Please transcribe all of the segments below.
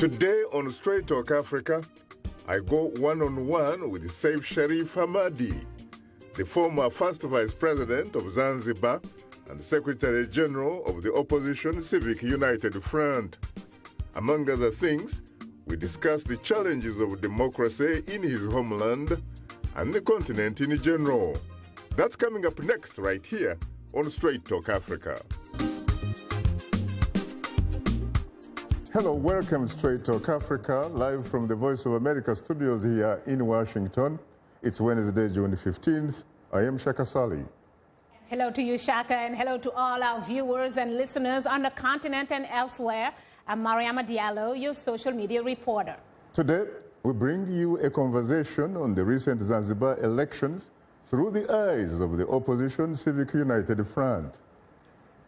Today on Straight Talk Africa, I go one-on-one with Seif Sharif Hamadi, the former first Vice President of Zanzibar and Secretary General of the opposition Civic United Front. Among other things, we discuss the challenges of democracy in his homeland and the continent in general. That's coming up next right here on Straight Talk Africa. Hello, welcome Straight Talk Africa, live from the Voice of America studios here in Washington. It's Wednesday, June 15th. I am Shaka Sali. Hello to you, Shaka, and hello to all our viewers and listeners on the continent and elsewhere. I'm Mariama Diallo, your social media reporter. Today, we bring you a conversation on the recent Zanzibar elections through the eyes of the opposition Civic United Front.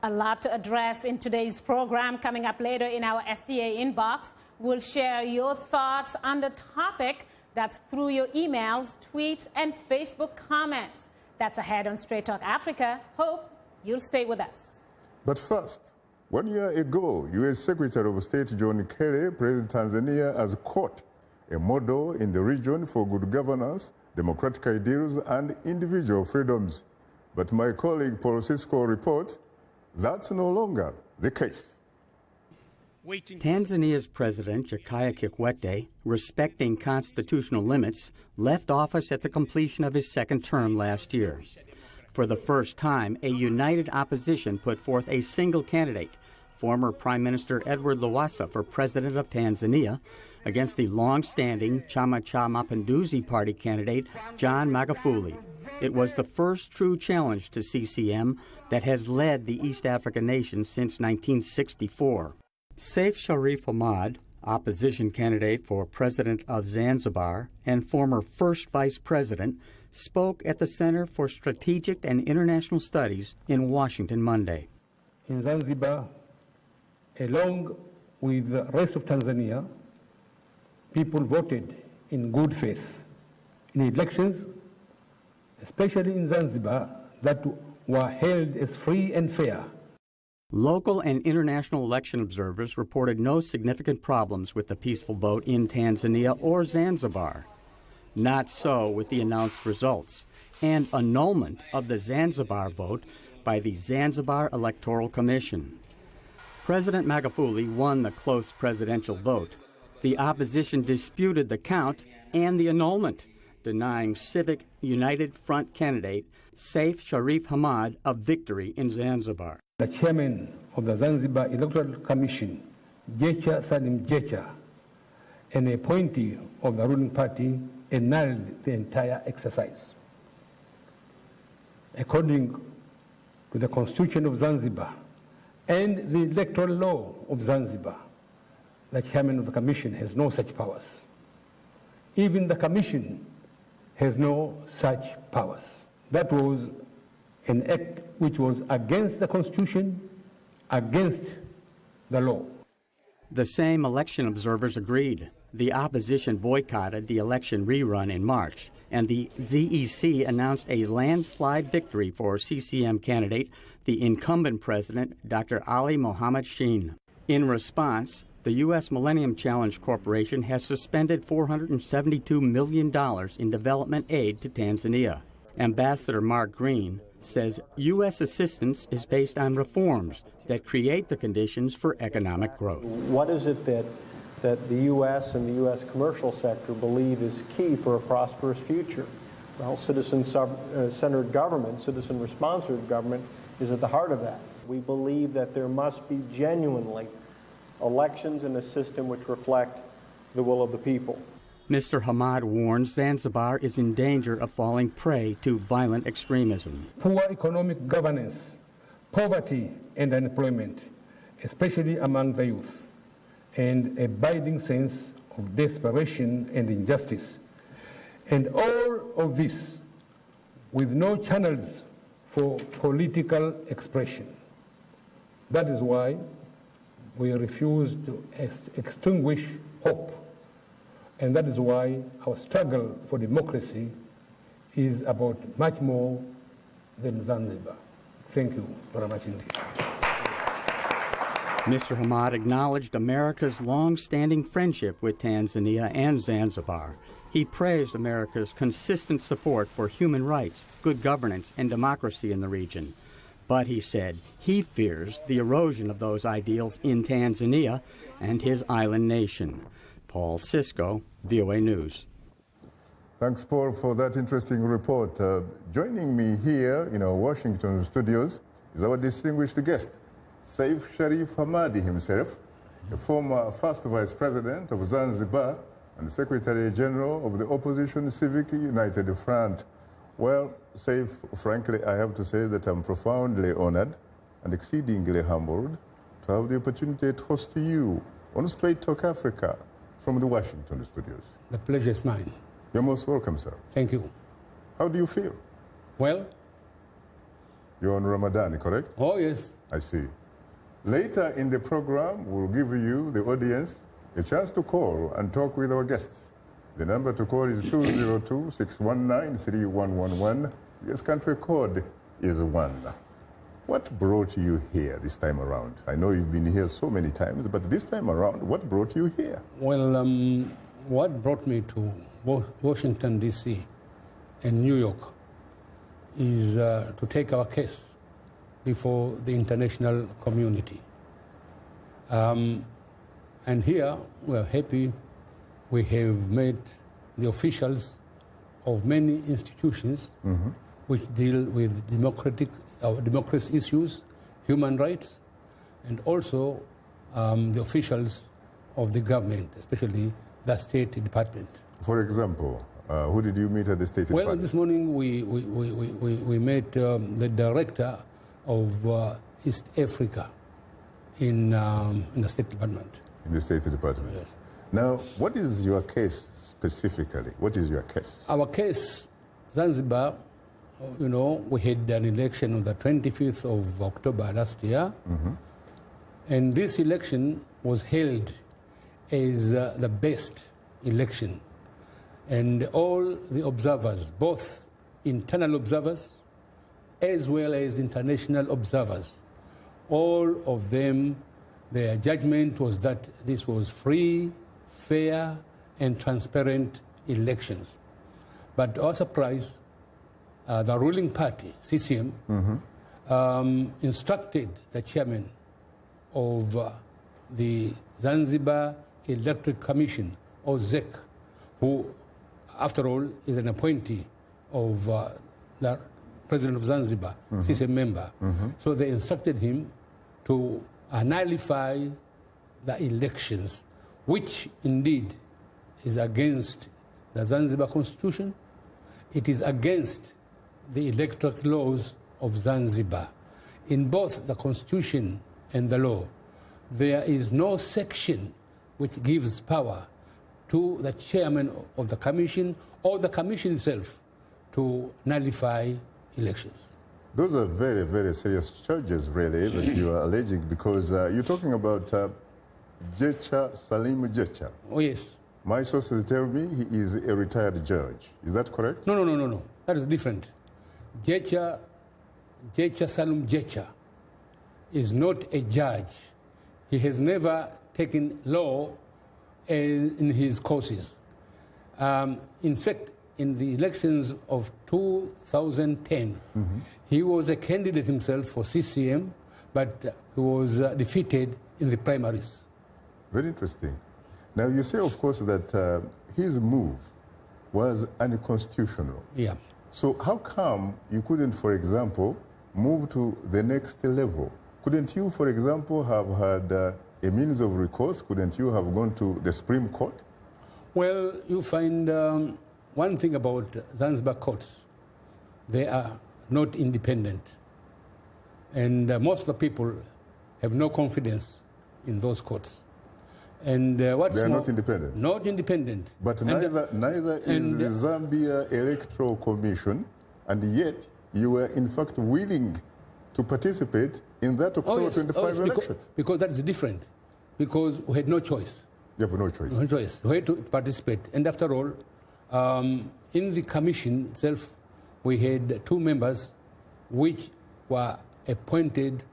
A lot to address in today's program. Coming up later in our STA inbox, we'll share your thoughts on the topic. That's through your emails, tweets, and Facebook comments. That's ahead on Straight Talk Africa. Hope you'll stay with us. But first, 1 year ago, U.S. Secretary of State John Kerry praised Tanzania as, quote, a model in the region for good governance, democratic ideals, and individual freedoms. But my colleague Paul Cisco reports that's no longer the case. Tanzania's President Jakaya Kikwete, respecting constitutional limits, left office at the completion of his second term last year. For the first time, a united opposition put forth a single candidate, former Prime Minister Edward Lowassa for President of Tanzania, against the long-standing Chama cha Mapinduzi Party candidate John Magufuli. It was the first true challenge to CCM that has led the East African nation since 1964. Seif Sharif Hamad, opposition candidate for President of Zanzibar and former first Vice President, spoke at the Center for Strategic and International Studies in Washington Monday. In Zanzibar, along with the rest of Tanzania, people voted in good faith in elections, especially in Zanzibar, that were held as free and fair. Local and international election observers reported no significant problems with the peaceful vote in Tanzania or Zanzibar. Not so with the announced results and annulment of the Zanzibar vote by the Zanzibar Electoral Commission. President Magufuli won the close presidential vote. The opposition disputed the count and the annulment, denying Civic United Front candidate Seif Sharif Hamad a victory in Zanzibar. The chairman of the Zanzibar Electoral Commission, Jecha Salim Jecha, an appointee of the ruling party, annulled the entire exercise. According to the Constitution of Zanzibar and the electoral law of Zanzibar, the chairman of the commission has no such powers. Even the commission has no such powers. That was an act which was against the Constitution, against the law. The same election observers agreed. The opposition boycotted the election rerun in March, and the ZEC announced a landslide victory for CCM candidate, the incumbent president, Dr. Ali Mohammed Shein. In response, the U.S. Millennium Challenge Corporation has suspended $472 million in development aid to Tanzania. Ambassador Mark Green says U.S. assistance is based on reforms that create the conditions for economic growth. What is it that the U.S. and the U.S. commercial sector believe is key for a prosperous future? Well, citizen-centered government, citizen-responsive government is at the heart of that. We believe that there must be genuinely elections in a system which reflect the will of the people. Mr. Hamad warns Zanzibar is in danger of falling prey to violent extremism. Poor economic governance, poverty and unemployment, especially among the youth, and a abiding sense of desperation and injustice. And all of this with no channels for political expression. That is why we refuse to extinguish hope. And that is why our struggle for democracy is about much more than Zanzibar. Thank you very much indeed. Mr. Hamad acknowledged America's long-standing friendship with Tanzania and Zanzibar. He praised America's consistent support for human rights, good governance, and democracy in the region. But he said he fears the erosion of those ideals in Tanzania and his island nation. Paul Sisko, VOA News. Thanks, Paul, for that interesting report. Joining me here in our Washington studios is our distinguished guest, Seif Sharif Hamadi himself, the former first vice president of Zanzibar and Secretary General of the opposition Civic United Front. Well, Seif, frankly, I have to say that I'm profoundly honored and exceedingly humbled to have the opportunity to host you on Straight Talk Africa from the Washington studios. The pleasure is mine. You're most welcome, sir. Thank you. How do you feel? Well? You're on Ramadan, correct? Oh, yes. I see. Later in the program, we'll give you, the audience, a chance to call and talk with our guests. The number to call is 202-619-3111. Yes, country code is 1. What brought you here this time around? I know you've been here so many times, but this time around, what brought you here? Well, what brought me to Washington, D.C. and New York is to take our case before the international community. And here, we're happy we have met the officials of many institutions which deal with democracy issues, human rights, and also the officials of the government, especially the State Department. For example, who did you meet at the State Department? Well, this morning we met the director of East Africa in the State Department. In the State Department. Yes. Now, what is your case specifically? What is your case? Our case, Zanzibar, you know, we had an election on the 25th of October last year. And this election was held as the best election. And all the observers, both internal observers as well as international observers, all of them, their judgment was that this was free, fair, and transparent elections. But to our surprise, the ruling party, CCM, instructed the chairman of the Zanzibar Electric Commission, or ZEC, who, after all, is an appointee of the president of Zanzibar, CCM member. So they instructed him to nullify the elections, which indeed is against the Zanzibar constitution. It is against the electoral laws of Zanzibar. In both the constitution and the law, there is no section which gives power to the chairman of the commission or the commission itself to nullify elections. Those are very, very serious charges, really, that you are alleging, because you're talking about Jecha Salim Jecha. Oh, yes. My sources tell me he is a retired judge. Is that correct? No. That is different. Jecha Salim Jecha is not a judge. He has never taken law in his courses. In fact, in the elections of 2010, he was a candidate himself for CCM, but he was defeated in the primaries. Very interesting. Now, you say, of course, that his move was unconstitutional. Yeah. So how come you couldn't, for example, move to the next level? Couldn't you, for example, have had a means of recourse? Couldn't you have gone to the Supreme Court? Well, you find one thing about Zanzibar courts. They are not independent. And most of the people have no confidence in those courts. And what's They are not independent? Not independent. But neither is the Zambia Electoral Commission, and yet you were in fact willing to participate in that October 25 election. Because that is different. Because we had no choice. You have no choice. No choice. We had to participate. And after all, in the commission itself, we had 2 members which were appointed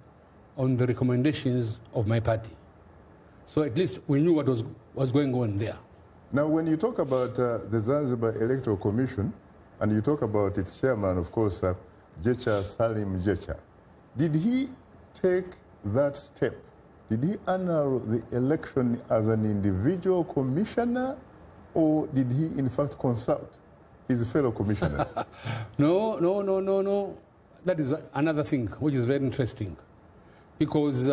on the recommendations of my party. So at least we knew what was going on there. Now, when you talk about the Zanzibar Electoral Commission, and you talk about its chairman, of course, Jecha Salim Jecha, did he take that step? Did he annul the election as an individual commissioner, or did he, in fact, consult his fellow commissioners? No. That is another thing which is very interesting, because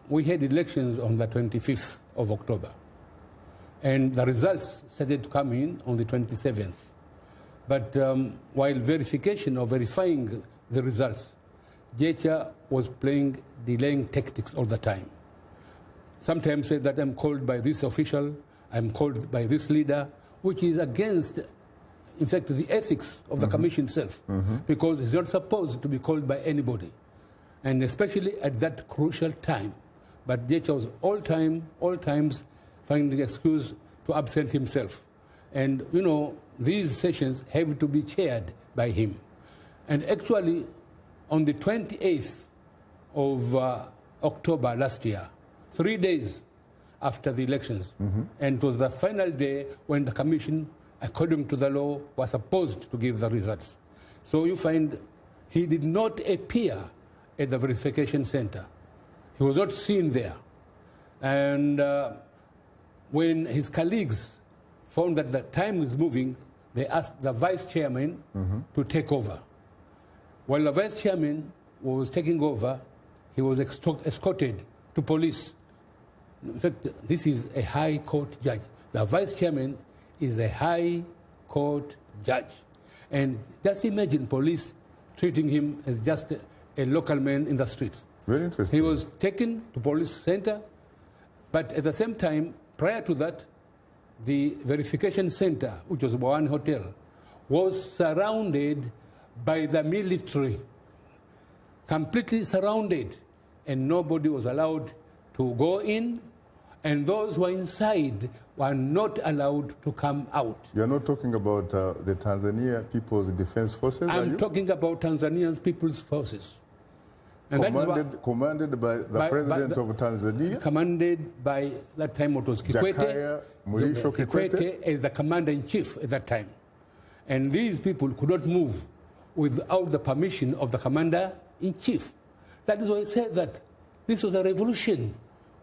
we had elections on the 25th of October, and the results started to come in on the 27th. But while verification or verifying the results, Jecha was playing delaying tactics all the time. Sometimes said that I'm called by this official, I'm called by this leader, which is against, in fact, the ethics of the commission itself, because it's not supposed to be called by anybody, and especially at that crucial time. But Jecha was all times finding the excuse to absent himself. And, you know, these sessions have to be chaired by him. And actually, on the 28th of October last year, 3 days after the elections, and it was the final day when the commission, according to the law, was supposed to give the results. So you find he did not appear at the verification center. He was not seen there. And when his colleagues found that the time is moving, they asked the vice chairman to take over. While the vice chairman was taking over, he was escorted to police. In fact, this is a high court judge. The vice chairman is a high court judge. And just imagine police treating him as just a local man in the streets. Very interesting. He was taken to police center, but at the same time, prior to that, the verification center, which was one hotel, was surrounded by the military, completely surrounded, and nobody was allowed to go in, and those who were inside were not allowed to come out. You're not talking about the Tanzania People's Defense Forces, I'm talking about Tanzania's People's Forces. And commanded by the President of Tanzania? Commanded by, that time it was Jakaya Mrisho Kikwete as the commander-in-chief at that time. And these people could not move without the permission of the commander-in-chief. That is why I said that this was a revolution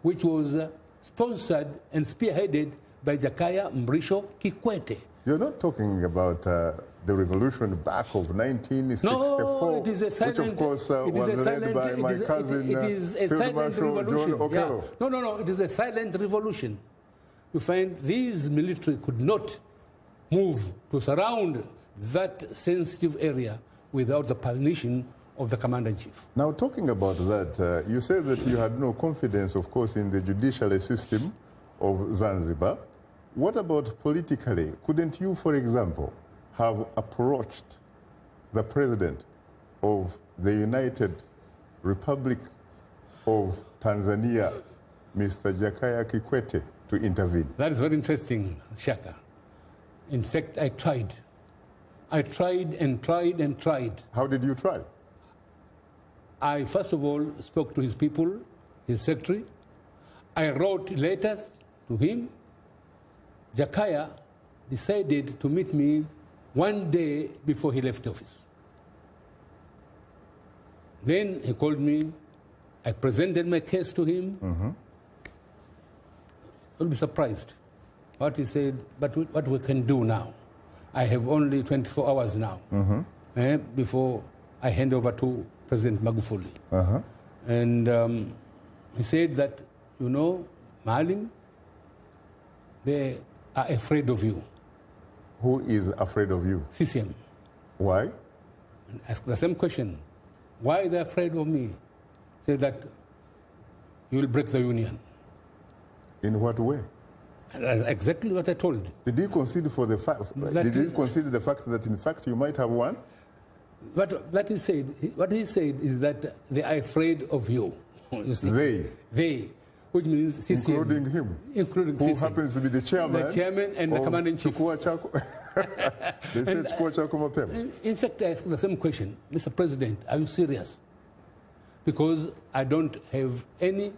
which was sponsored and spearheaded by Jakaya Mrisho Kikwete. You're not talking about the revolution back of 1964, no, it is a silent, which of course was led by my cousin, Field Marshal John Okello. Yeah. No, it is a silent revolution. You find these military could not move to surround that sensitive area without the permission of the commander-in-chief. Now, talking about that, you said that you had no confidence, of course, in the judicial system of Zanzibar. What about politically? Couldn't you, for example, have approached the president of the United Republic of Tanzania, Mr. Jakaya Kikwete, to intervene? That is very interesting, Shaka. In fact, I tried. I tried and tried and tried. How did you try? I, first of all, spoke to his people, his secretary. I wrote letters to him. Jakaya decided to meet me one day before he left office. Then he called me. I presented my case to him. You'll be surprised. What he said, but what we can do now? I have only 24 hours now before I hand over to President Magufuli. And he said that, you know, Maalim, they are afraid of you. Who is afraid of you? CCM. Why? And ask the same question. Why are they afraid of me? Say that you will break the union. In what way? Exactly what I told. Did he consider the fact that in fact you might have won? What he said is that they are afraid of you. You see? They, which means CCM, including who CCM, happens to be the chairman and the commander-in-chief. They said Chukua Chako Mapema. In fact, I asked the same question, Mr. President, are you serious? because I don't have any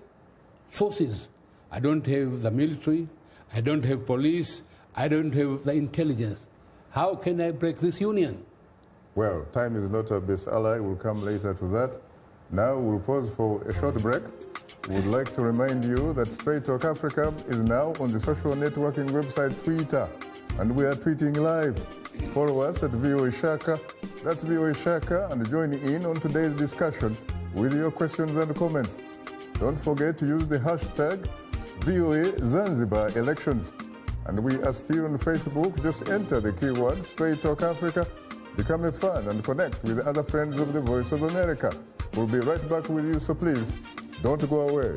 forces. I don't have the military, I don't have police, I don't have the intelligence. How can I break this union? Well, time is not our best ally. We'll come later to that. Now we'll pause for a short break. We would like to remind you that Straight Talk Africa is now on the social networking website Twitter, and we are tweeting live. Follow us at VOA Shaka, that's VOA Shaka, and join in on today's discussion with your questions and comments. Don't forget to use the hashtag VOA Zanzibar elections. And we are still on Facebook. Just enter the keyword Straight Talk Africa, become a fan and connect with other friends of the Voice of America. We'll be right back with you, so please don't go away.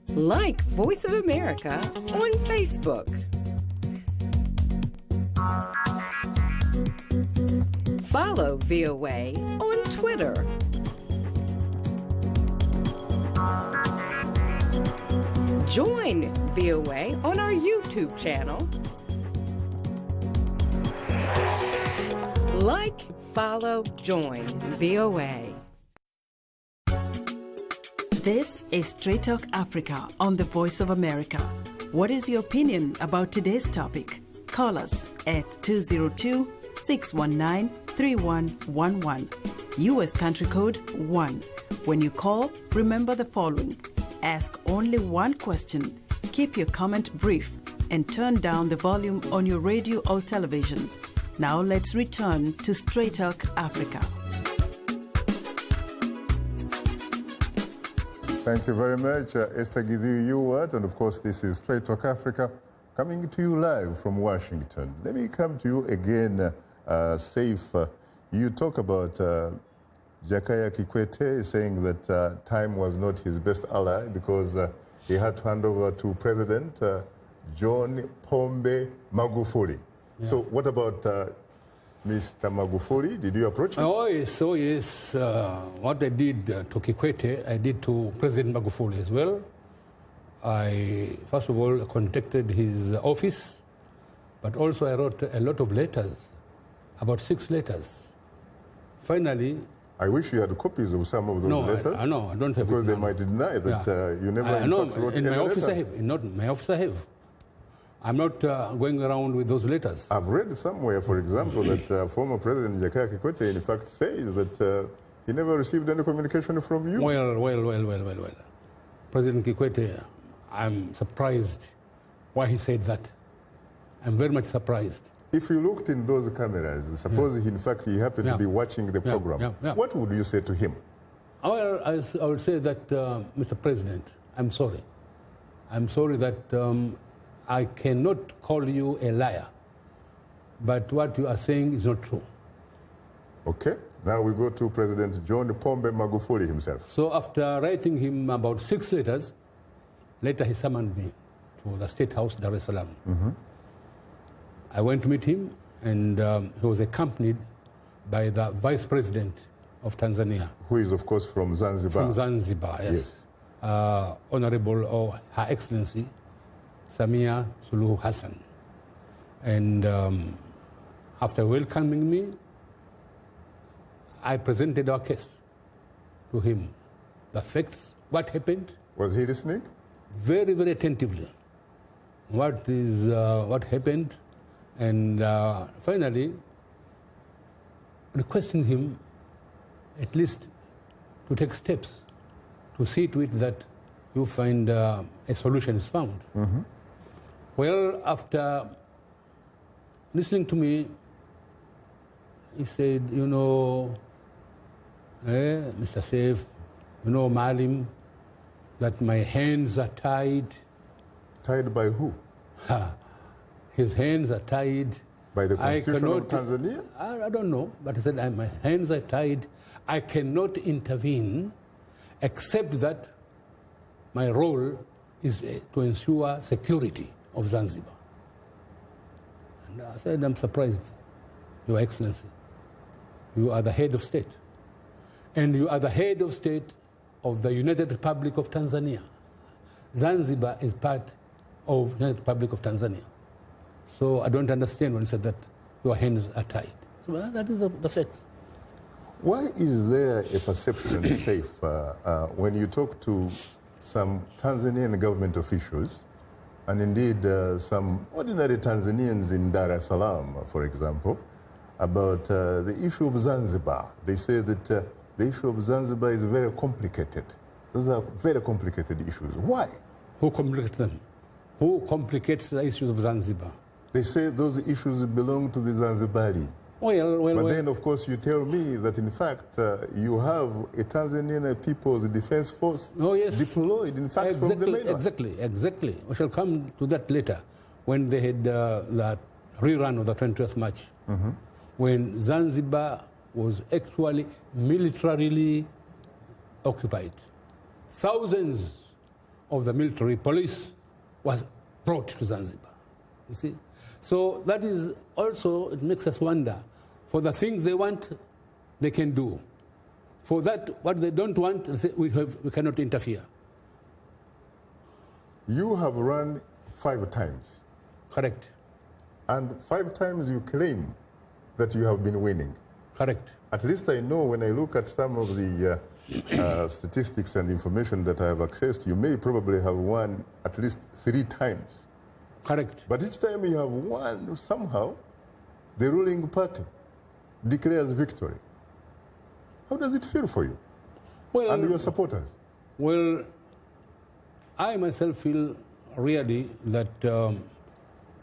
Like Voice of America on Facebook. Follow VOA on Twitter. Join VOA on our YouTube channel. Like, follow, join VOA. This is Straight Talk Africa on the Voice of America. What is your opinion about today's topic? Call us at 202-619-3111. U.S. country code 1. When you call, remember the following. Ask only one question, keep your comment brief, and turn down the volume on your radio or television. Now let's return to Straight Talk Africa. Thank you very much, Esther Githiu-Ewart, and of course this is Straight Talk Africa, coming to you live from Washington. Let me come to you again, Seif. You talk about Jakaya Kikwete saying that time was not his best ally because he had to hand over to President John Pombe Magufuli. Yeah. So what about Mr. Magufuli? Did you approach him? Oh, yes. What I did to Kikwete, I did to President Magufuli as well. I, first of all, contacted his office, but also I wrote a lot of letters, about 6 letters. Finally, I wish you had copies of some of those letters. I know, I don't have because it. They might deny that you never in fact wrote any letters. In my office I have. I'm not going around with those letters. I've read somewhere, for example, that former President Jakaya Kikwete in fact says that he never received any communication from you. Well. President Kikwete, I'm surprised why he said that. I'm very much surprised. If you looked in those cameras, suppose in fact he happened to be watching the program, what would you say to him? Well, I would say that, Mr. President, I'm sorry. I'm sorry that I cannot call you a liar, but what you are saying is not true. Okay. Now we go to President John Pombe Magufuli himself. So after writing him about 6 letters, later he summoned me to the State House, Dar es Salaam. Mm-hmm. I went to meet him, and he was accompanied by the Vice President of Tanzania. Who is, of course, from Zanzibar. From Zanzibar, yes. Honorable, or Her Excellency, Samia Suluhu Hassan. And after welcoming me, I presented our case to him. The facts, what happened. Was he listening? Very, very attentively. What happened. And finally, requesting him at least to take steps to see to it that you find a solution is found. Mm-hmm. Well, after listening to me, he said, Mr. Seif, Maalim, that my hands are tied. Tied by who? His hands are tied. By the Constitution of Tanzania? I don't know, but he said, my hands are tied. I cannot intervene except that my role is to ensure security of Zanzibar. And I said, I'm surprised, Your Excellency. You are the head of state. And you are the head of state of the United Republic of Tanzania. Zanzibar is part of the United Republic of Tanzania. So I don't understand when you said that your hands are tied. So that is the fact. Why is there a perception, Seif, when you talk to some Tanzanian government officials, and indeed some ordinary Tanzanians in Dar es Salaam, for example, about the issue of Zanzibar? They say that the issue of Zanzibar is very complicated. Those are very complicated issues. Why? Who complicates them? Who complicates the issues of Zanzibar? They say those issues belong to the Zanzibari. But then, of course, you tell me that, in fact, you have a Tanzanian People's Defense Force deployed, in fact, from the mainland. Exactly. We shall come to that later, when they had that rerun of the 20th March, when Zanzibar was actually militarily occupied. Thousands of the military police was brought to Zanzibar, you see. So that is also, it makes us wonder, for the things they want, they can do. For that, what they don't want, they say, we cannot interfere. You have run 5 times. Correct. And 5 times you claim that you have been winning. Correct. At least I know when I look at some of the statistics and information that I have accessed, you may probably have won at least 3 times. Correct. But each time you have won, somehow, the ruling party declares victory. How does it feel for you and your supporters? Well, I myself feel really that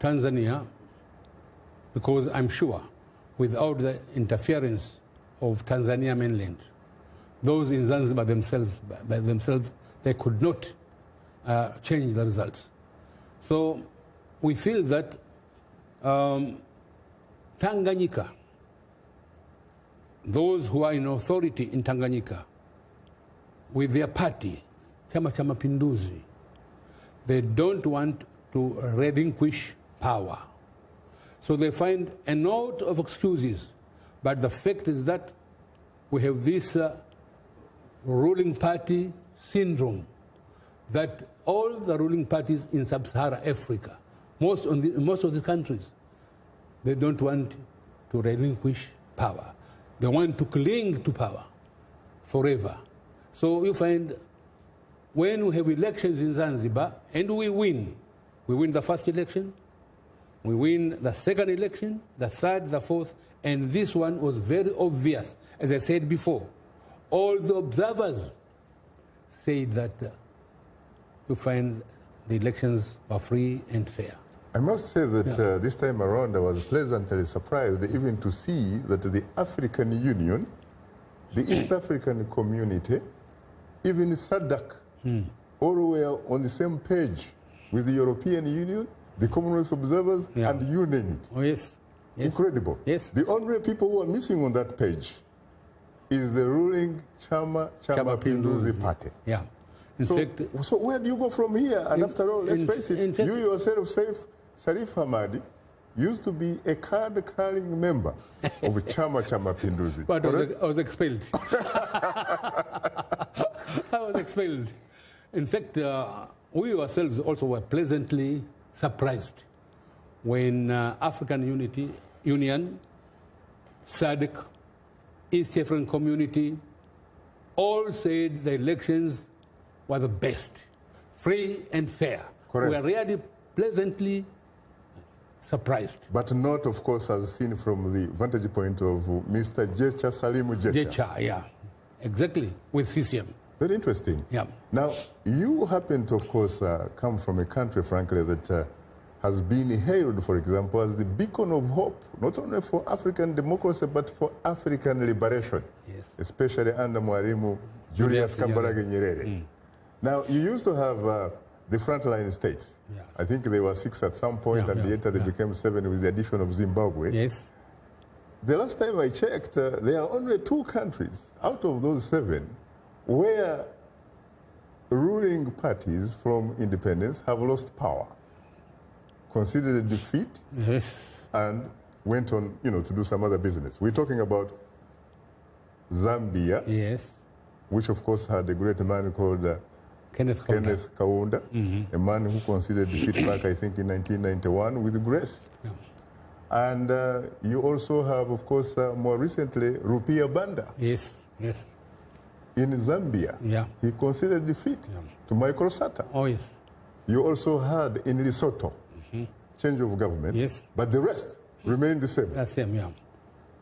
Tanzania, because I'm sure without the interference of Tanzania mainland, those in Zanzibar themselves, by themselves, they could not change the results. So we feel that Tanganyika, those who are in authority in Tanganyika, with their party, Chama cha Mapinduzi, they don't want to relinquish power. So they find a lot of excuses. But the fact is that we have this ruling party syndrome, that all the ruling parties in sub-Saharan Africa, most of the countries, they don't want to relinquish power. They want to cling to power forever. So you find when we have elections in Zanzibar and we win the first election, we win the second election, the third, the fourth, and this one was very obvious. As I said before, all the observers said that you find the elections were free and fair. I must say that this time around I was pleasantly surprised even to see that the African Union, the East African Community, even SADC, all were on the same page with the European Union, the Commonwealth observers, and you name it. Oh, yes. Incredible. Yes. The only people who are missing on that page is the ruling Chama Pinduzi party. Yeah. In fact, so where do you go from here? And after all, let's face it, you yourself, Sharif Hamadi, used to be a card-carrying member of Chama Pinduzi. But I was expelled. I was expelled. In fact, we ourselves also were pleasantly surprised when African Union, SADC, East African Community, all said the elections were the best, free and fair. Correct. We were really pleasantly surprised. But not, of course, as seen from the vantage point of Mr. Jecha Salimu Jecha. Jecha, yeah, exactly, with CCM. Very interesting. Yeah. Now, you happen to, of course, come from a country, frankly, that has been hailed, for example, as the beacon of hope, not only for African democracy, but for African liberation, yes, especially under Maalim Julius Kambarage Nyerere. Now, you used to have the frontline states. Yeah. I think there were 6 at some point, and later they became 7 with the addition of Zimbabwe. Yes. The last time I checked, there are only 2 countries out of those 7 where ruling parties from independence have lost power, considered a defeat, and went on, to do some other business. We're talking about Zambia, yes, which of course had a great man called Kenneth Kaunda, a man who considered defeat back, I think, in 1991 with grace. Yeah. And you also have, of course, more recently, Rupiah Banda. Yes, yes. In Zambia, yeah. he considered defeat to Michael Sata. Oh, yes. You also had in Lesotho, change of government, yes. But the rest remained the same. The same, yeah.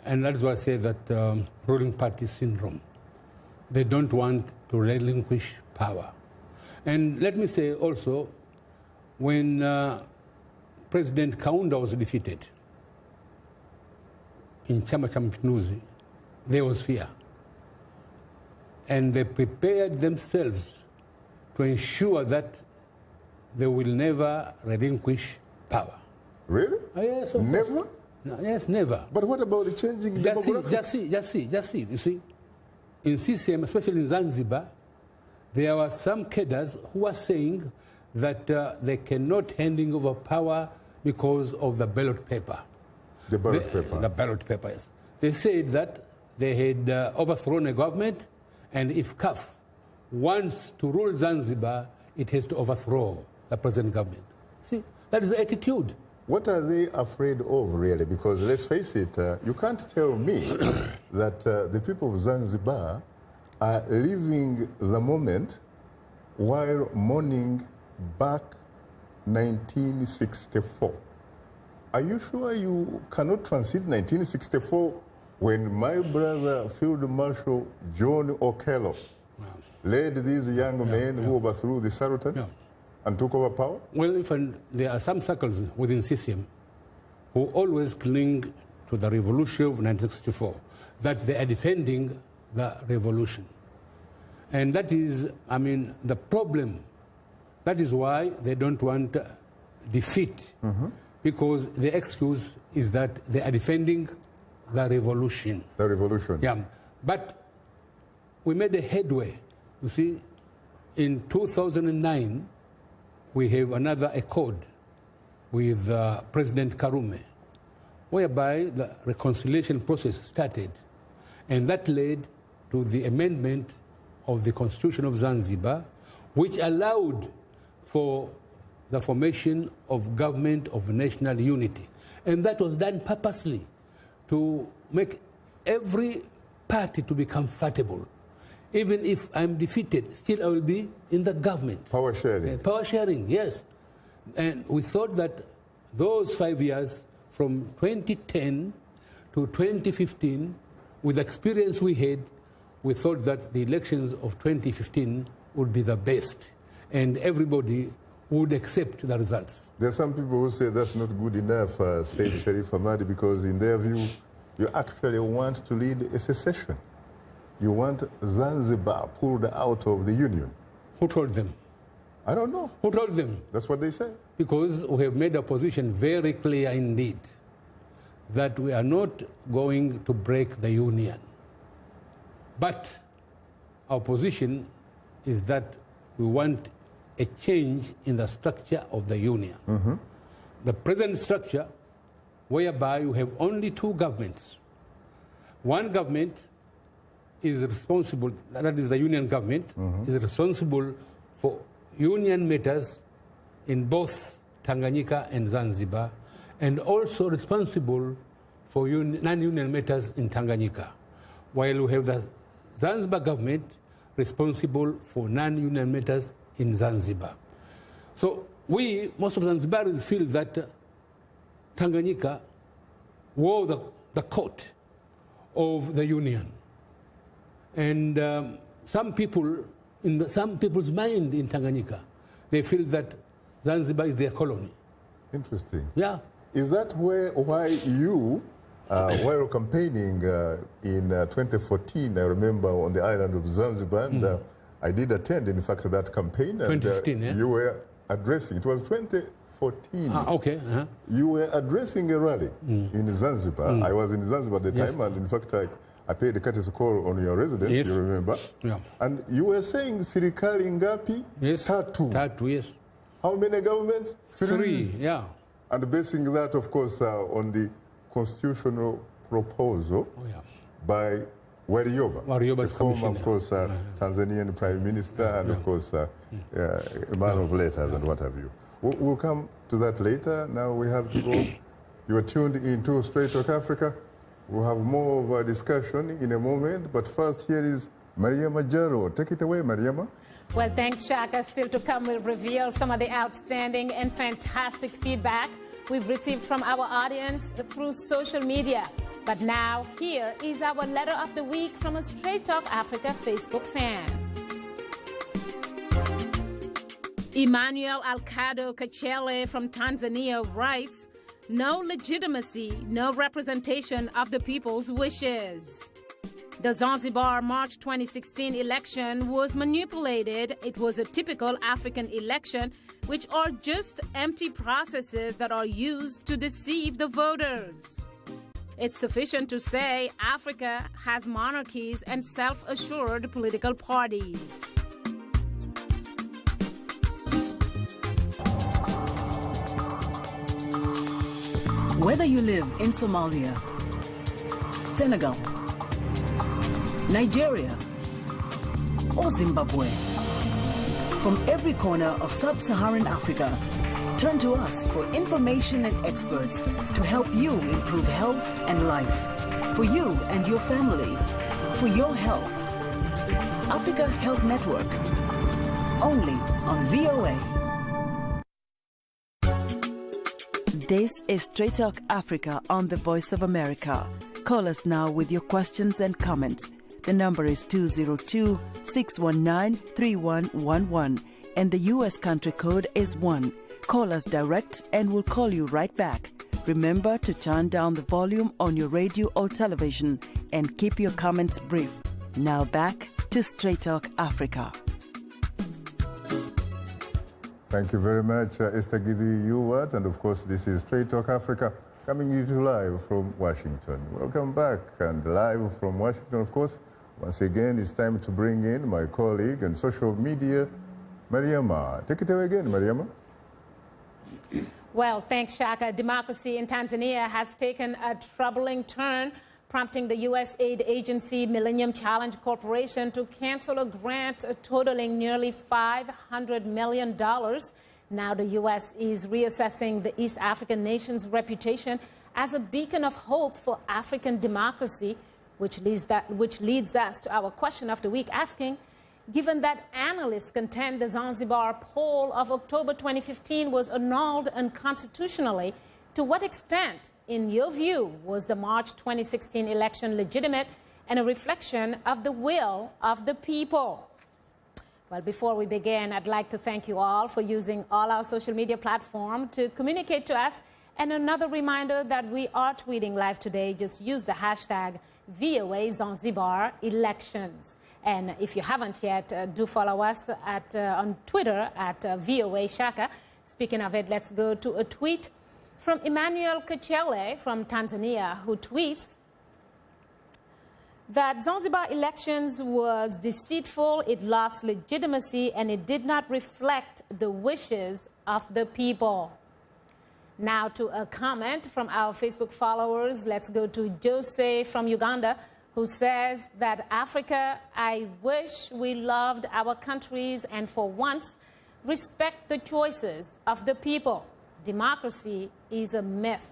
And that's why I say that ruling party syndrome. They don't want to relinquish power. And let me say also, when President Kaunda was defeated in Chama cha Mapinduzi, there was fear. And they prepared themselves to ensure that they will never relinquish power. Really? Yes, never? No, yes, never. But what about the changing demographics? Just see. You see, in CCM, especially in Zanzibar, there were some cadres who were saying that they cannot handing over power because of the ballot paper. The ballot paper? The ballot paper, yes. They said that they had overthrown a government, and if CAF wants to rule Zanzibar, it has to overthrow the present government. See, that is the attitude. What are they afraid of, really? Because let's face it, you can't tell me that the people of Zanzibar are living the moment while mourning back 1964. Are you sure you cannot transit 1964 when my brother Field Marshal John Okello led these young men who overthrew the Sultan and took over power? Well, there are some circles within CCM who always cling to the revolution of 1964, that they are defending the revolution. And that is, I mean, the problem. That is why they don't want defeat, because the excuse is that they are defending the revolution. The revolution. Yeah. But we made a headway. You see, in 2009, we have another accord with President Karume, whereby the reconciliation process started. And that led to the amendment of the Constitution of Zanzibar, which allowed for the formation of government of national unity. And that was done purposely to make every party to be comfortable. Even if I'm defeated, still I will be in the government. Power sharing. Power sharing, yes. And we thought that those 5 years, from 2010 to 2015, with the experience we had, we thought that the elections of 2015 would be the best, and everybody would accept the results. There are some people who say that's not good enough, Seif Sharif Hamad, because in their view, you actually want to lead a secession. You want Zanzibar pulled out of the Union. Who told them? I don't know. Who told them? That's what they say. Because we have made a position very clear indeed, that we are not going to break the Union. But our position is that we want a change in the structure of the Union. The present structure, whereby you have only two governments. One government is responsible, that is the Union government, is responsible for Union matters in both Tanganyika and Zanzibar, and also responsible for non-Union matters in Tanganyika, while we have the Zanzibar government responsible for non-Union matters in Zanzibar. So most of Zanzibaris feel that Tanganyika were the court of the Union. And some people, some people's mind in Tanganyika, they feel that Zanzibar is their colony. Interesting. Yeah. Is that why you, while campaigning in 2014, I remember on the island of Zanzibar, and I did attend, in fact, that campaign. 2015, and you were addressing, it was 2014. Okay. You were addressing a rally in Zanzibar. I was in Zanzibar at the time, and in fact, I paid a courtesy call on your residence, you remember? Yeah. And you were saying, Sirikali Ngapi? Yes. Tatu, yes. How many governments? Three, yeah. And basing that, of course, on the constitutional proposal by Warioba's former, of course, Tanzanian Prime Minister, and of course, a man of letters and what have you. We'll come to that later. Now we have to go. You are tuned into Straight Talk Africa. We'll have more of a discussion in a moment, but first here is Mariama Jaro. Take it away, Mariama. Well, thanks, Shaka. Still to come, we'll reveal some of the outstanding and fantastic feedback we've received from our audience through social media. But now, here is our letter of the week from a Straight Talk Africa Facebook fan. Emmanuel Alcado Kachele from Tanzania writes, "No legitimacy, no representation of the people's wishes. The Zanzibar March 2016 election was manipulated. It was a typical African election, which are just empty processes that are used to deceive the voters. It's sufficient to say Africa has monarchies and self-assured political parties." Whether you live in Somalia, Senegal, Nigeria, or Zimbabwe, from every corner of sub-Saharan Africa, turn to us for information and experts to help you improve health and life, for you and your family, for your health. Africa Health Network, only on VOA. This is Straight Talk Africa on the Voice of America. Call us now with your questions and comments. The number is 202-619-3111 and the U.S. country code is 1. Call us direct and we'll call you right back. Remember to turn down the volume on your radio or television and keep your comments brief. Now back to Straight Talk Africa. Thank you very much, Esther Gidi Ewart, and of course this is Straight Talk Africa, coming to you live from Washington. Welcome back, and live from Washington, of course. Once again, it's time to bring in my colleague and social media, Mariama. Take it away again, Mariama. Well, thanks, Shaka. Democracy in Tanzania has taken a troubling turn, prompting the U.S. aid agency Millennium Challenge Corporation to cancel a grant totaling nearly $500 million. Now the U.S. is reassessing the East African nation's reputation as a beacon of hope for African democracy, which leads us to our question of the week, asking, given that analysts contend the Zanzibar poll of October 2015 was annulled unconstitutionally, to what extent, in your view, was the March 2016 election legitimate and a reflection of the will of the people? Well, before we begin, I'd like to thank you all for using all our social media platforms to communicate to us. And another reminder that we are tweeting live today. Just use the hashtag VOA Zanzibar Elections. And if you haven't yet, do follow us on Twitter at VOA Shaka. Speaking of it, let's go to a tweet from Emmanuel Kachele from Tanzania, who tweets that Zanzibar elections was deceitful, it lost legitimacy, and it did not reflect the wishes of the people. Now to a comment from our Facebook followers. Let's go to Jose from Uganda, who says that Africa, I wish we loved our countries and for once respect the choices of the people. Democracy is a myth,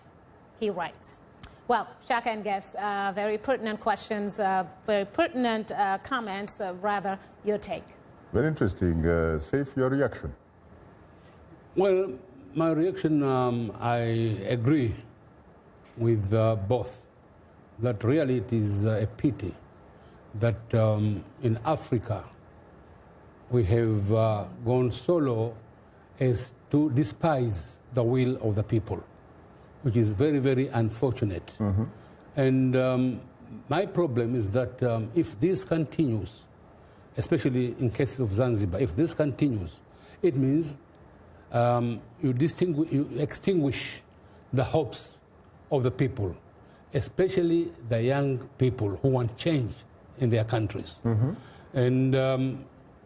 he writes. Well, Shaka and guests, very pertinent questions, very pertinent comments, rather your take. Very interesting. Seif, your reaction? Well, my reaction, I agree with both. That really it is a pity that in Africa we have gone so low as to despise the will of the people, which is very, very unfortunate. Mm-hmm. And my problem is that if this continues, especially in case of Zanzibar, if this continues, it means you extinguish the hopes of the people, especially the young people who want change in their countries. Mm-hmm. And,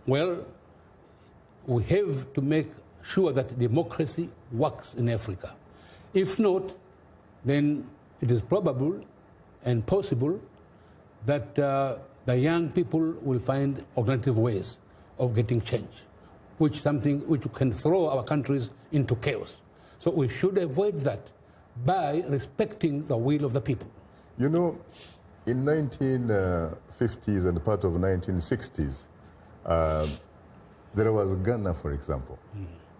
well, we have to make sure that democracy works in Africa. If not, then it is probable and possible that the young people will find alternative ways of getting change, which can throw our countries into chaos. So we should avoid that by respecting the will of the people. You know, in 1950s and part of 1960s, there was Ghana, for example.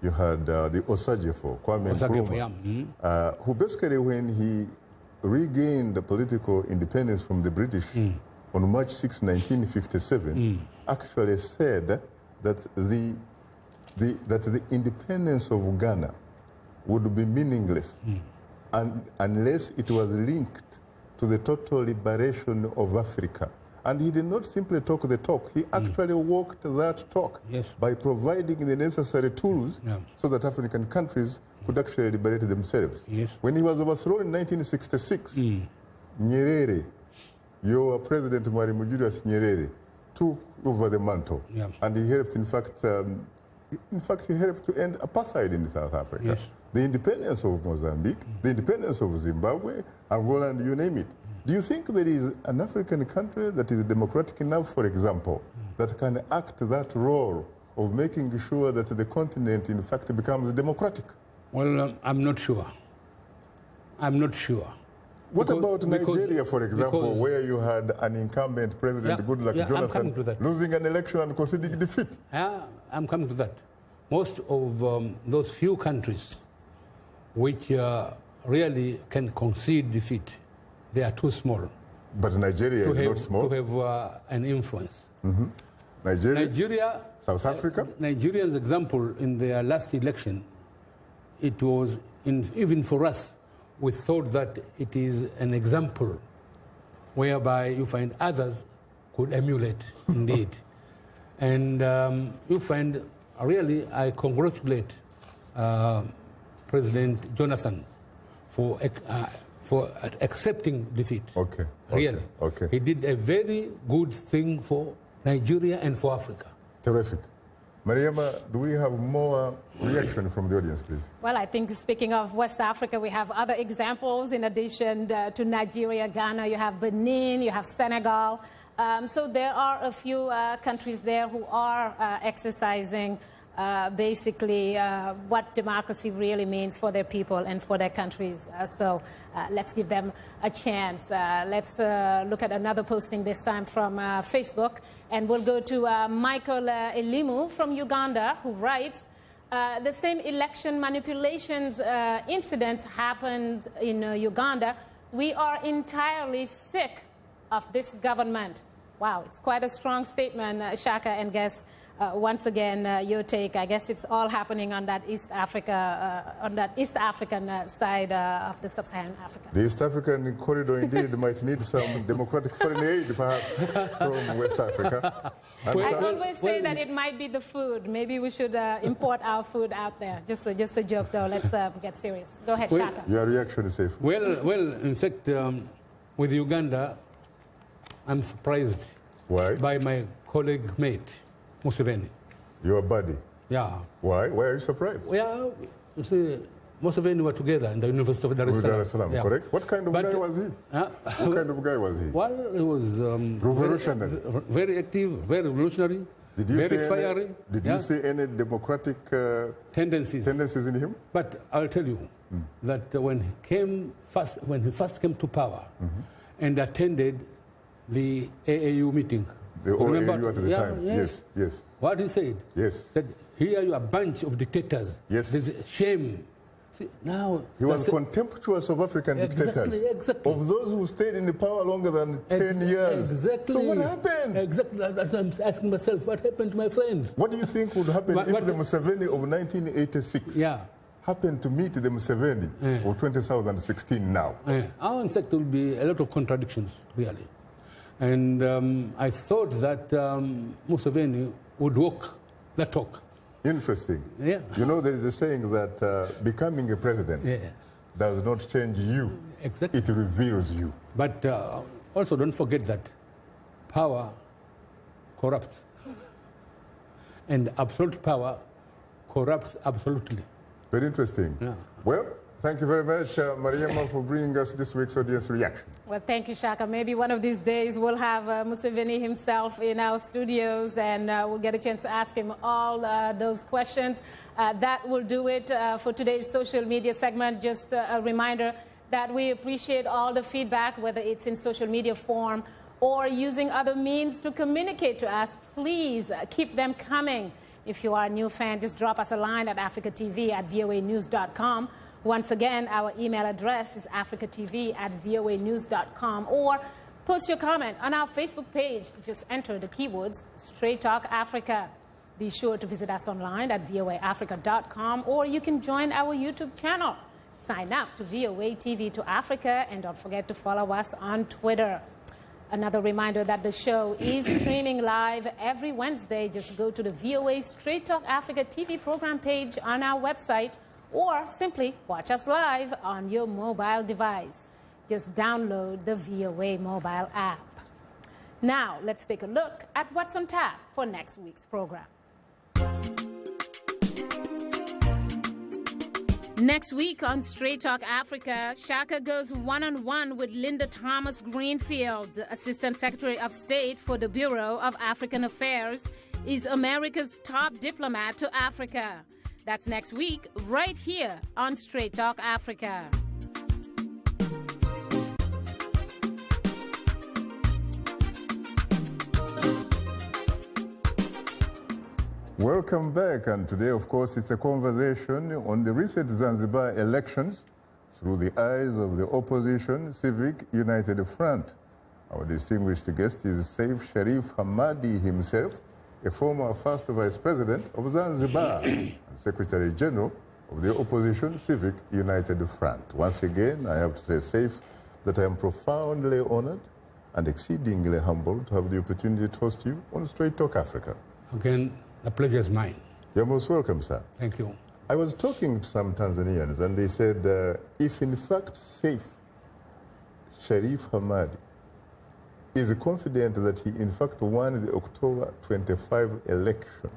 You had the Osajefo, Kwame Nkrumah, who basically, when he regained the political independence from the British on March 6, 1957, actually said that the independence of Ghana would be meaningless unless it was linked to the total liberation of Africa. And he did not simply talk the talk, he actually walked that talk by providing the necessary tools so that African countries could actually liberate themselves. When he was overthrown in 1966, Nyerere, your president Maalim Julius Nyerere, took over the mantle. And he helped, in fact, he helped to end apartheid in South Africa. The independence of Mozambique, the independence of Zimbabwe, Angola, and you name it. Do you think there is an African country that is democratic enough, for example, that can act that role of making sure that the continent, in fact, becomes democratic? Well, I'm not sure. I'm not sure. What about Nigeria, for example, where you had an incumbent president, Goodluck Jonathan, losing an election and conceding defeat? I'm coming to that. Most of those few countries which really can concede defeat, they are too small. But Nigeria is not small. To have an influence. Nigeria, South Africa? Nigeria's example in their last election, it was, even for us, we thought that it is an example whereby you find others could emulate, indeed. And you find, really, I congratulate President Jonathan for accepting defeat. Really. He did a very good thing for Nigeria and for Africa. Terrific. Mariama, do we have more reaction from the audience, please? Well, I think speaking of West Africa, we have other examples in addition to Nigeria, Ghana. You have Benin, you have Senegal. So there are a few countries there who are exercising basically what democracy really means for their people and for their countries. So let's give them a chance. Let's look at another posting, this time from Facebook. And we'll go to Michael Elimu from Uganda, who writes, the same election manipulations incidents happened in Uganda. We are entirely sick of this government. Wow, it's quite a strong statement, Shaka and guests. Once again, your take. I guess it's all happening on that East Africa, on that East African side of the sub-Saharan Africa. The East African corridor indeed might need some democratic foreign aid, perhaps, from West Africa. I always say that it might be the food. Maybe we should import our food out there. Just a joke, though. Let's get serious. Go ahead, Shaka. Your reaction is safe. Well, in fact, with Uganda, I'm surprised by my colleague mate, Museveni. Your buddy? Yeah. Why? Why are you surprised? Well, you see, Museveni were together in the University of Dar es Salaam. Correct? What kind of guy was he? What kind of guy was he? Well, he was revolutionary. Very active, very revolutionary, very fiery. Did you see any democratic tendencies in him? But I'll tell you that when he first came to power and attended the AAU meeting. The OAU at the time. Yes. What he said? That here you are a bunch of dictators. There's shame. See, now he was contemptuous of African dictators. Exactly. Of those who stayed in the power longer than 10 years. Exactly. So what happened? Exactly. That's what I'm asking myself. What happened to my friend? What do you think would happen if the Museveni of 1986 happened to meet the Museveni of 2016 now? In fact, there will be a lot of contradictions, really. And I thought that Museveni would walk the talk. Interesting. Yeah. You know, there is a saying that becoming a president does not change you. Exactly. It reveals you. But also don't forget that power corrupts. And absolute power corrupts absolutely. Very interesting. Yeah. Well, Thank you very much, Mariama, for bringing us this week's audience reaction. Well, thank you, Shaka. Maybe one of these days we'll have Museveni himself in our studios, and we'll get a chance to ask him all those questions. That will do it for today's social media segment. Just a reminder that we appreciate all the feedback, whether it's in social media form or using other means to communicate to us. Please keep them coming. If you are a new fan, just drop us a line at africatv@voanews.com. Once again, our email address is africatv@voanews.com, or post your comment on our Facebook page. Just enter the keywords Straight Talk Africa. Be sure to visit us online at voaafrica.com, or you can join our YouTube channel. Sign up to VOA TV to Africa, and don't forget to follow us on Twitter. Another reminder that the show is streaming live every Wednesday. Just go to the VOA Straight Talk Africa TV program page on our website, or simply watch us live on your mobile device. Just download the VOA mobile app. Now, let's take a look at what's on tap for next week's program. Next week on Straight Talk Africa, Shaka goes one-on-one with Linda Thomas Greenfield, Assistant Secretary of State for the Bureau of African Affairs, is America's top diplomat to Africa. That's next week, right here on Straight Talk Africa. Welcome back, and today, of course, it's a conversation on the recent Zanzibar elections through the eyes of the opposition Civic United Front. Our distinguished guest is Seif Sharif Hamadi himself, a former first vice president of Zanzibar and Secretary General of the opposition Civic United Front. Once again, I have to say, Seif, that I am profoundly honored and exceedingly humbled to have the opportunity to host you on Straight Talk Africa. Again, the pleasure is mine. You're most welcome, sir. Thank you. I was talking to some Tanzanians, and they said, if in fact Seif Sharif Hamadi is confident that he in fact won the October 25 election,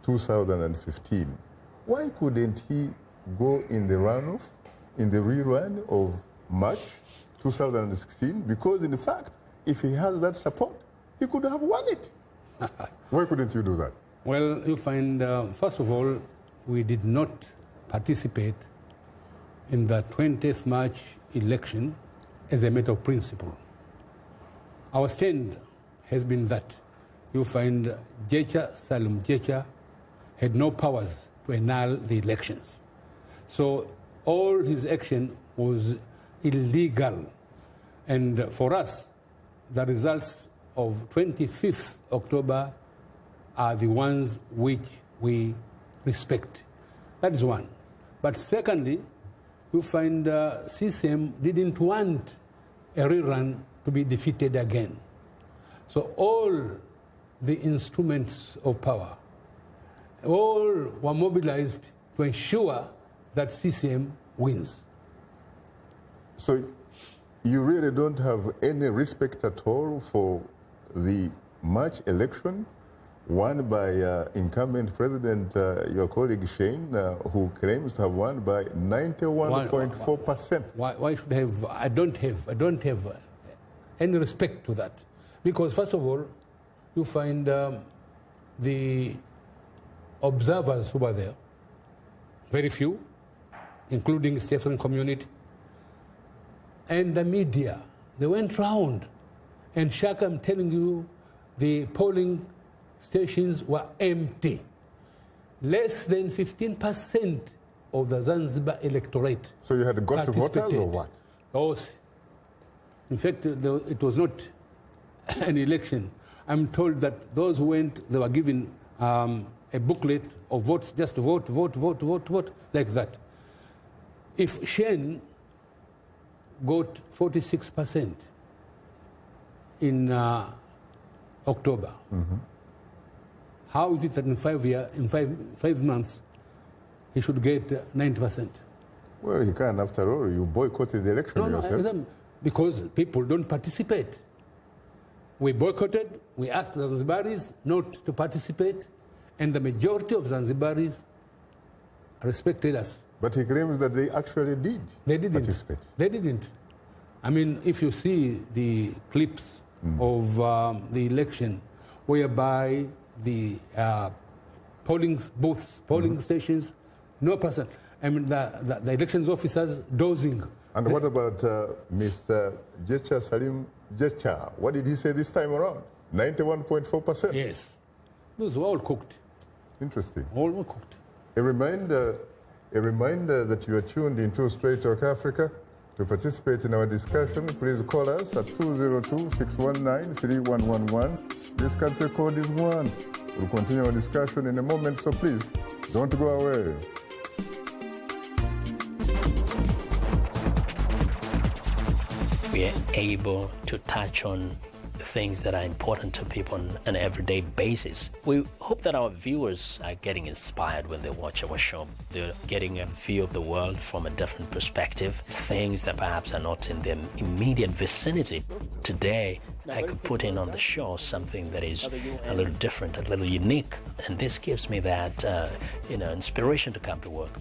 2015, why couldn't he go in the runoff, in the rerun of March 2016? Because in fact, if he has that support, he could have won it. Why couldn't you do that? Well, you find, first of all, we did not participate in the 20th March election as a matter of principle. Our stand has been that you find Salum Jecha had no powers to annul the elections. So all his action was illegal. And for us, the results of 25th October are the ones which we respect. That is one. But secondly, you find CCM didn't want a rerun to be defeated again. So all the instruments of power, all were mobilized to ensure that CCM wins. So you really don't have any respect at all for the March election won by incumbent president, your colleague Shane, who claims to have won by 91.4%. Why should I have? I don't have any respect to that, because first of all, you find the observers who were there, very few, including the Stephen community, and the media. They went round. And Shaka, I'm telling you, the polling stations were empty. Less than 15% of the Zanzibar electorate. So you had ghost voters or what? Oh, in fact, it was not an election. I'm told that those who went, they were given a booklet of votes, just vote, vote, vote, vote, vote, like that. If Shane got 46% in October, how is it that in 5 months he should get 90%? Well, he can. After all, you boycotted the election yourself. Because people don't participate. We boycotted. We asked the Zanzibaris not to participate, and the majority of Zanzibaris respected us. But he claims that they actually did participate. They didn't. I mean, if you see the clips of the election, whereby the polling booths, polling stations, no person. I mean, the elections officers dozing. And what about Mr. Salim Jecha? What did he say this time around? 91.4%. Yes. Those were all cooked. Interesting. All were cooked. A reminder that you are tuned into Straight Talk Africa. To participate in our discussion, please call us at 202-619-3111. This country code is 1. We'll continue our discussion in a moment, so please don't go away. We are able to touch on things that are important to people on an everyday basis. We hope that our viewers are getting inspired when they watch our show. They're getting a view of the world from a different perspective, things that perhaps are not in their immediate vicinity. Today, I could put in on the show something that is a little different, a little unique, and this gives me that inspiration to come to work.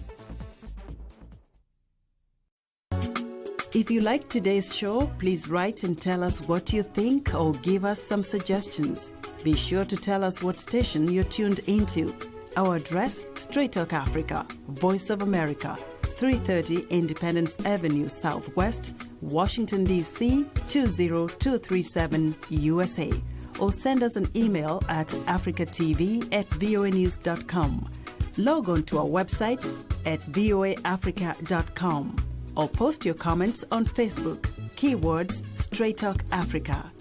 If you like today's show, please write and tell us what you think or give us some suggestions. Be sure to tell us what station you're tuned into. Our address, Straight Talk Africa, Voice of America, 330 Independence Avenue Southwest, Washington, D.C. 20237 USA. Or send us an email at africatv@voanews.com. Log on to our website at voaafrica.com. Or post your comments on Facebook. Keywords Straight Talk Africa.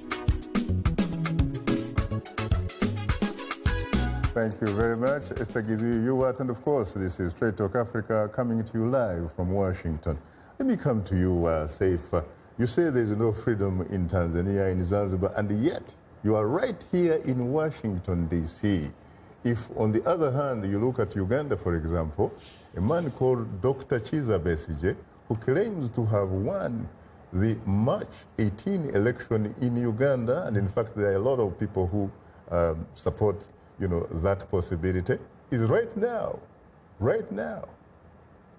Thank you very much, Esther Gizu. And of course, this is Straight Talk Africa coming to you live from Washington. Let me come to you, Seif. You say there's no freedom in Tanzania, in Zanzibar, and yet you are right here in Washington, D.C. If, on the other hand, you look at Uganda, for example, a man called Dr. Chiza Besigye, who claims to have won the March 18 election in Uganda, and in fact there are a lot of people who support, that possibility, is right now,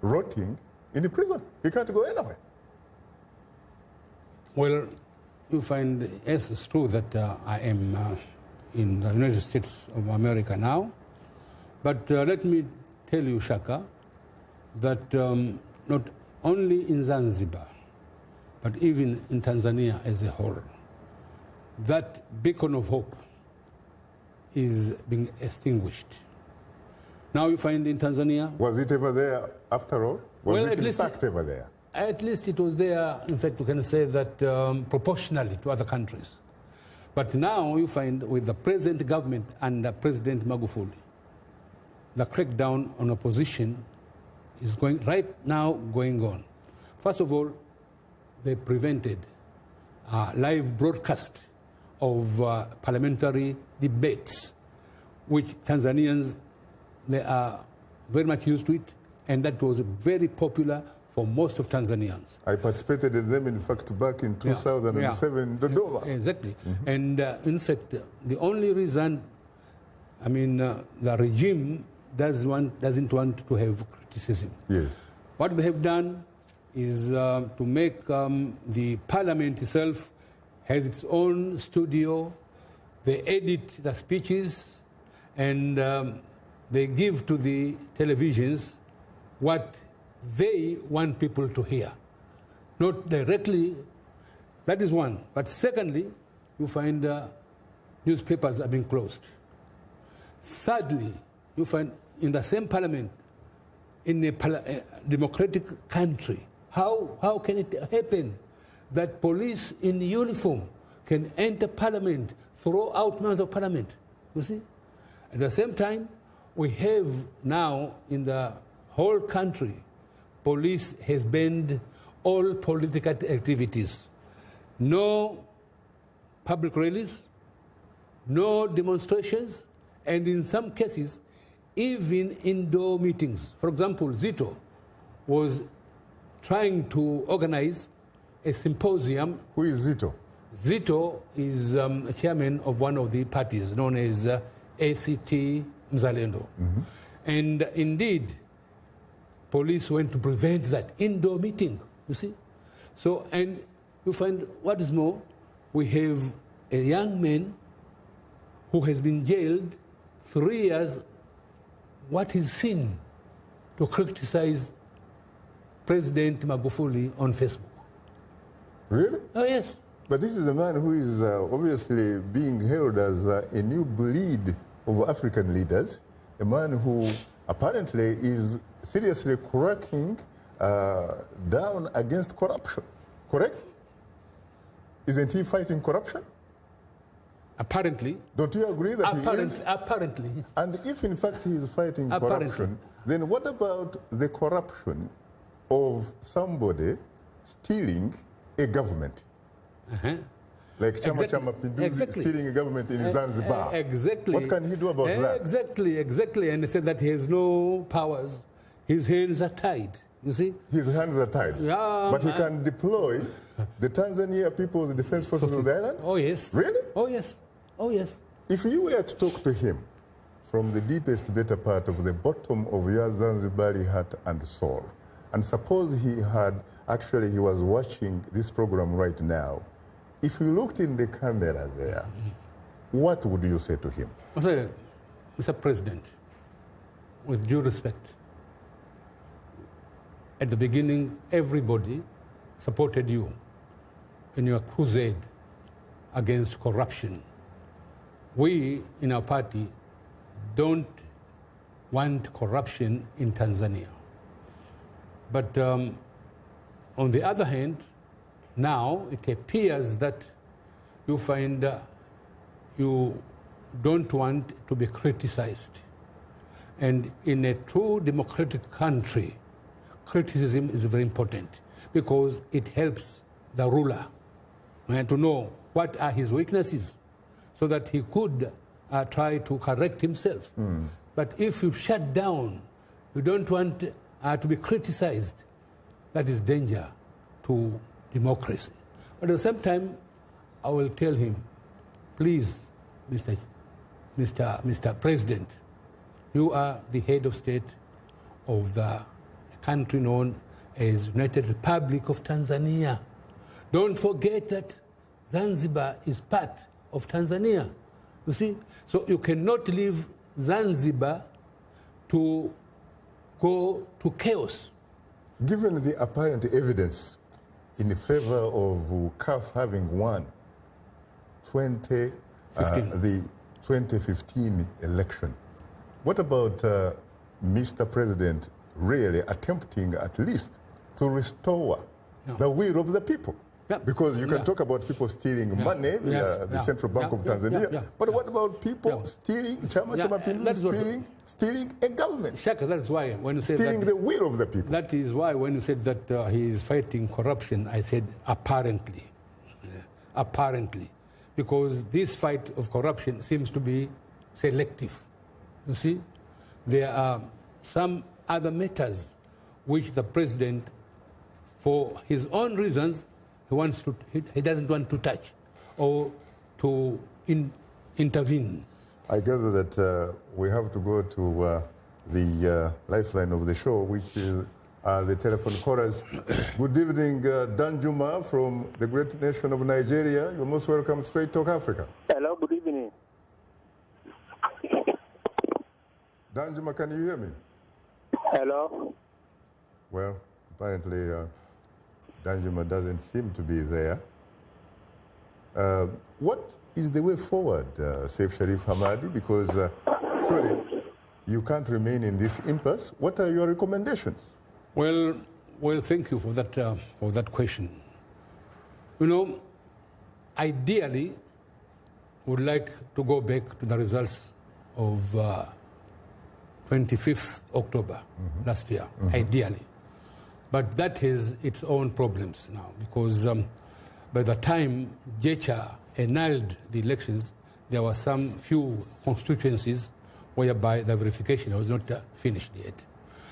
rotting in the prison. He can't go anywhere. Well, you find, yes, it's true that I am in the United States of America now, but let me tell you, Shaka, that not only in Zanzibar, but even in Tanzania as a whole, that beacon of hope is being extinguished. Now you find in Tanzania... Was it ever there after all? Was it in fact ever there? At least it was there. In fact, we can say that proportionally to other countries. But now you find with the present government and President Magufuli, the crackdown on opposition is going on. First of all, they prevented live broadcast of parliamentary debates, which Tanzanians, they are very much used to it, and that was very popular for most of Tanzanians. I participated in them, in fact, back in 2007 in Dodoma. Exactly. Mm-hmm. And in fact, the only reason, the regime doesn't want to have criticism. Yes. What they have done is to make the parliament itself has its own studio. They edit the speeches, and they give to the televisions what they want people to hear. Not directly, that is one. But secondly, you find newspapers are being closed. Thirdly, you find in the same parliament, in a democratic country, how can it happen that police in uniform can enter parliament, throw out members of parliament? You see? At the same time, we have now in the whole country, police has banned all political activities. No public rallies, no demonstrations, and in some cases, even indoor meetings. For example, Zito was trying to organize a symposium. Who is Zito? Zito is a chairman of one of the parties known as ACT Mzalendo. Mm-hmm. And indeed, police went to prevent that indoor meeting, you see. So, and you find what is more, we have a young man who has been jailed 3 years. What is sin to criticize President Magufuli on Facebook? Really? Oh, yes. But this is a man who is obviously being hailed as a new breed of African leaders, a man who apparently is seriously cracking down against corruption, correct? Isn't he fighting corruption? Apparently. Don't you agree that he is? Apparently. And if in fact he is fighting corruption, then what about the corruption of somebody stealing a government? Like Chama Chama Pinduzi stealing a government in Zanzibar. Exactly. What can he do about that? Exactly. And they said that he has no powers. His hands are tied, you see? His hands are tied. Yeah, but he can deploy the Tanzania People's Defense Forces of the island? Oh, yes. Really? Oh, yes. Oh, yes. If you were to talk to him from the deepest, better part of the bottom of your Zanzibari heart and soul, and suppose he was watching this program right now, if you looked in the camera there, what would you say to him? Mr. President, with due respect, at the beginning, everybody supported you in your crusade against corruption. We, in our party, don't want corruption in Tanzania. But on the other hand, now it appears that you find you don't want to be criticized. And in a true democratic country, criticism is very important because it helps the ruler to know what are his weaknesses so that he could try to correct himself. But if you shut down, you don't want to be criticized, that is danger to democracy. But at the same time, I will tell him, please, Mr. President, you are the head of state of the country known as United Republic of Tanzania. Don't forget that Zanzibar is part of Tanzania. You see? So you cannot leave Zanzibar to go to chaos. Given the apparent evidence in favor of CAF having won the 2015 election, what about Mr. President really attempting at least to restore the will of the people? Because you can talk about people stealing money, the Central Bank of Tanzania, but what about people stealing, stealing a government? Shaka, that's why when you said stealing the will of the people. That is why when you said that he is fighting corruption, I said apparently. Apparently. Because this fight of corruption seems to be selective. You see, there are some other matters which the president, for his own reasons, he doesn't want to touch or to intervene. I gather that we have to go to the lifeline of the show, which is the telephone callers. Good evening, Danjuma from the great nation of Nigeria. You're most welcome to Straight Talk Africa. Hello, good evening. Danjuma, can you hear me? Hello. Well, apparently Danjuma doesn't seem to be there. What is the way forward, Seif Sharif Hamadi? Because surely you can't remain in this impasse. What are your recommendations? Well, thank you for that question. You know, ideally, would like to go back to the results of 25th October last year, ideally. But that has its own problems now, because by the time Jecha annulled the elections, there were some few constituencies whereby the verification was not finished yet.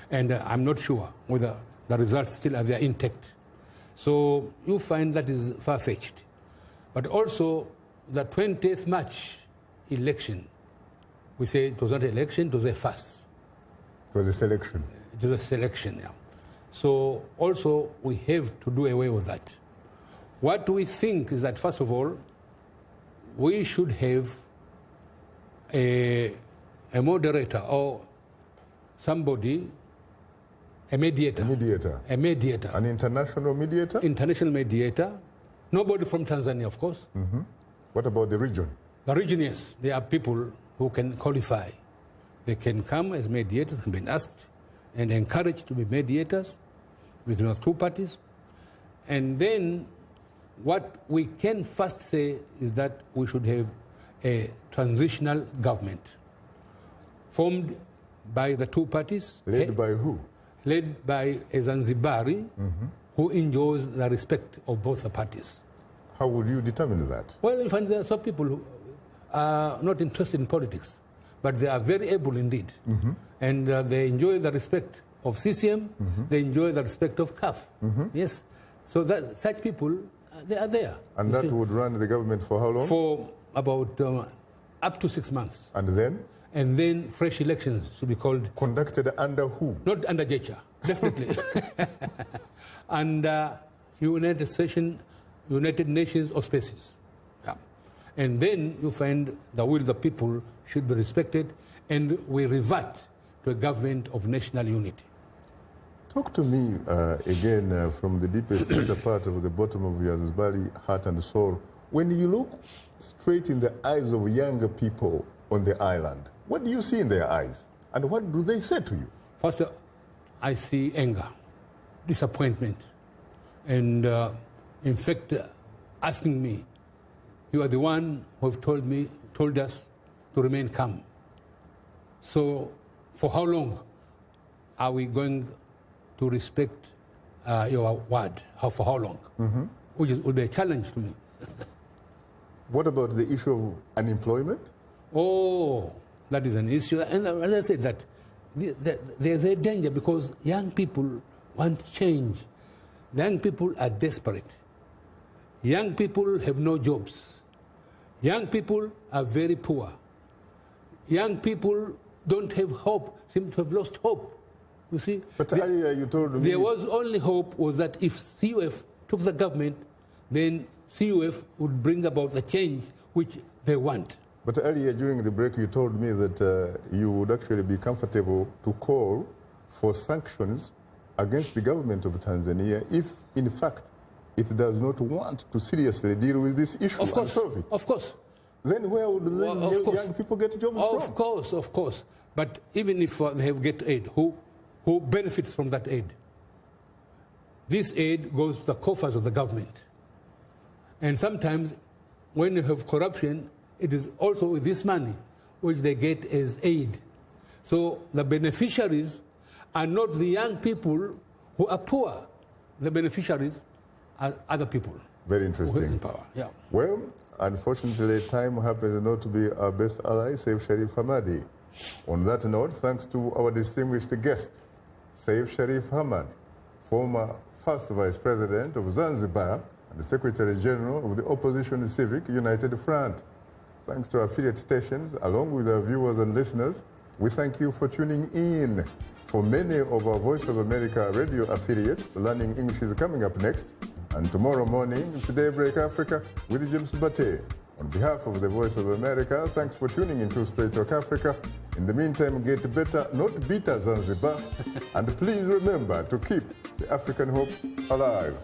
And I'm not sure whether the results still are there intact. So you find that is far-fetched. But also, the 20th March election, we say it was not an election, it was a farce. It was a selection. It is a selection. Yeah. So also we have to do away with that. What we think is that, first of all, we should have a moderator or somebody, a mediator. A mediator. An international mediator? International mediator. Nobody from Tanzania, of course. Mm-hmm. What about the region? The region, yes. There are people who can qualify. They can come as mediators, can be asked and encouraged to be mediators between the two parties. And then what we can first say is that we should have a transitional government formed by the two parties. Led by who? Led by a Zanzibari who enjoys the respect of both the parties. How would you determine that? Well, you find there are some people who are not interested in politics, but they are very able indeed. And they enjoy the respect of CCM, they enjoy the respect of CAF. Yes. So that such people, they are there. And that would run the government for how long? For about up to 6 months. And then? And then fresh elections should be called. Conducted under who? Not under Jecha, definitely. Under United Nations auspices. Yeah. And then you find the will of the people should be respected, and we revert to a government of national unity. Talk to me again from the deepest part of the bottom of your Zanzibari heart and soul. When you look straight in the eyes of younger people on the island, what do you see in their eyes? And what do they say to you? First, I see anger, disappointment, and in fact, asking me, you are the one who have told us to remain calm. So for how long are we going to respect your word? For how long? Which will be a challenge to me. What about the issue of unemployment? Oh, that is an issue. And as I said, that there's a danger because young people want change. Young people are desperate. Young people have no jobs. Young people are very poor. Young people don't have hope, seem to have lost hope. You see? But earlier you told me... There was only hope was that if CUF took the government, then CUF would bring about the change which they want. But earlier during the break you told me that you would actually be comfortable to call for sanctions against the government of Tanzania if, in fact, it does not want to seriously deal with this issue and solve it. Of course. Then where would these young people get jobs from? Of course. But even if they have get aid, who benefits from that aid? This aid goes to the coffers of the government. And sometimes when you have corruption, it is also with this money which they get as aid. So the beneficiaries are not the young people who are poor. The beneficiaries are other people. Very interesting. In power. Yeah. Well, unfortunately, time happens not to be our best ally, Seif Sharif Hamadi. On that note, thanks to our distinguished guest, Seif Sharif Hamad, former first Vice President of Zanzibar and the Secretary General of the Opposition Civic United Front. Thanks to our affiliate stations, along with our viewers and listeners, we thank you for tuning in. For many of our Voice of America radio affiliates, Learning English is coming up next. And tomorrow morning, Today Break Africa with James Bate. On behalf of the Voice of America, thanks for tuning into Straight Talk Africa. In the meantime, get better, not bitter Zanzibar. And please remember to keep the African hopes alive.